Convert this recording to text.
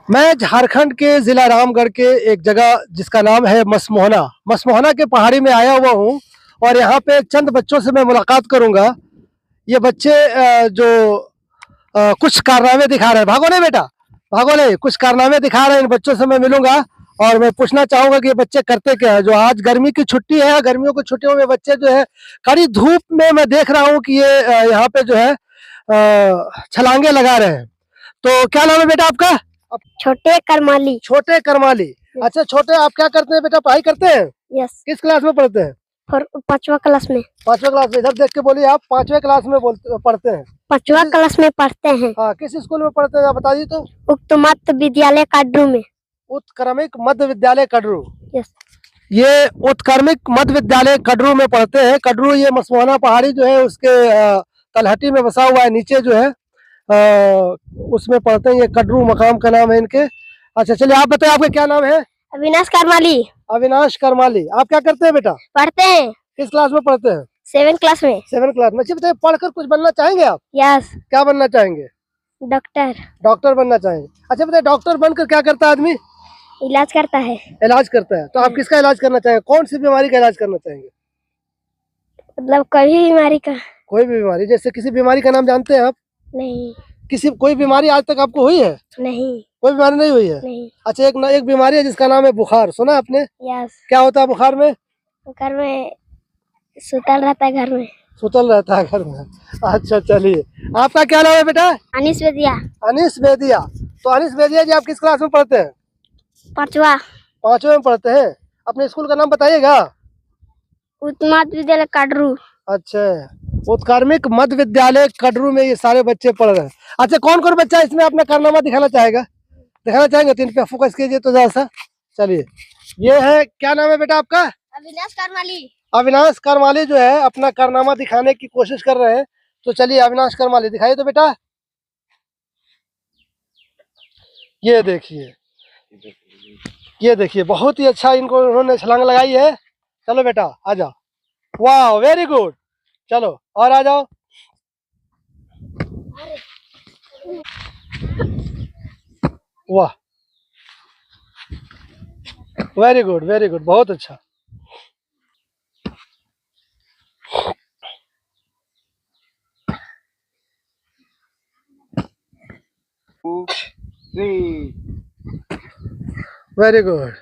मैं झारखंड के जिला रामगढ़ के एक जगह जिसका नाम है मसमोहना। मसमोहना के पहाड़ी में आया हुआ हूँ और यहाँ पे चंद बच्चों से मैं मुलाकात करूंगा। ये बच्चे जो कुछ कारनामे दिखा रहे हैं। भागो नहीं बेटा, भागो नहीं, कुछ कारनामे दिखा रहे हैं। इन बच्चों से मैं मिलूंगा और मैं पूछना चाहूंगा कि ये बच्चे करते क्या है। जो आज गर्मी की छुट्टी है, गर्मियों की छुट्टियों में बच्चे जो है कड़ी धूप में मैं देख रहा हूँ कि ये यहाँ पे जो है छलांगे लगा रहे हैं। तो क्या नाम है बेटा आपका? छोटे करमाली। छोटे करमाली। अच्छा छोटे, आप क्या करते हैं बेटा? पढ़ाई करते हैं? यस। किस क्लास में पढ़ते हैं? पांचवा क्लास में। पांचवा क्लास में। इधर देख के बोलिए, आप पांचवे क्लास में पढ़ते हैं? पांचवा क्लास में पढ़ते हैं। हाँ, किस स्कूल में पढ़ते हैं आप बताइए तो? उक्त मध्य विद्यालय काडरू में। उत्क्रमिक मध्य विद्यालय कडरू। यस। ये उत्क्रमिक मध्य विद्यालय कडरू में पढ़ते हैं। कडरू ये मसमोहना पहाड़ी जो है उसके तलहटी में बसा हुआ है, नीचे जो है उसमें पढ़ते हैं। ये कडरू मकाम का नाम है इनके। अच्छा चलिए, आप बताइए आपका क्या नाम है? अविनाश करमाली। अविनाश करमाली। आप क्या करते हैं बेटा? पढ़ते हैं। किस क्लास में पढ़ते हैं? 7 क्लास में। 7 क्लास में। अच्छा बताइए, पढ़कर कुछ बनना चाहेंगे आप? यस। क्या बनना चाहेंगे? डॉक्टर। डॉक्टर बनना चाहेंगे। अच्छा बताइए, डॉक्टर बनकर क्या करता है आदमी? इलाज करता है। इलाज करता है। तो आप किसका इलाज करना चाहेंगे? कौन सी बीमारी का इलाज करना चाहेंगे? मतलब कभी बीमारी का। कोई भी बीमारी, जैसे किसी बीमारी का नाम जानते हैं आप? नहीं। किसी कोई बीमारी आज तक आपको हुई है? नहीं। कोई बीमारी नहीं हुई है? नहीं। अच्छा, एक बीमारी है जिसका नाम है बुखार, सुना आपने? यस। क्या होता है बुखार में? घर में सुतल रहता है, घर में सुतल रहता है घर में। अच्छा चलिए, आपका क्या नाम है बेटा? अनीस वेदिया। अनीस वेदिया। तो अनीस वेदिया जी, आप किस क्लास में पढ़ते हैं? पांचवा। पांचवे में पढ़ते हैं। अपने स्कूल का नाम बताइएगा। उत्तम विद्यालय काडरू। अच्छा, उत्क्रमिक मध्य विद्यालय कडरू में ये सारे बच्चे पढ़ रहे हैं। अच्छा, कौन कौन बच्चा इसमें अपना कारनामा दिखाना चाहेंगे? तो इन पे फोकस कीजिए तो जरा सा। चलिए, ये है, क्या नाम है बेटा आपका? अविनाश करमाली। अविनाश करमाली जो है अपना कारनामा दिखाने की कोशिश कर रहे हैं। तो चलिए, अविनाश करमाली दिखाइए तो बेटा। ये देखिए, ये देखिए, बहुत ही अच्छा इनको उन्होंने छलांग लगाई है। चलो बेटा आ जाओ। वाह, वेरी गुड। चलो और आ जाओ। वाह, वेरी गुड, वेरी गुड, बहुत अच्छा। Very good.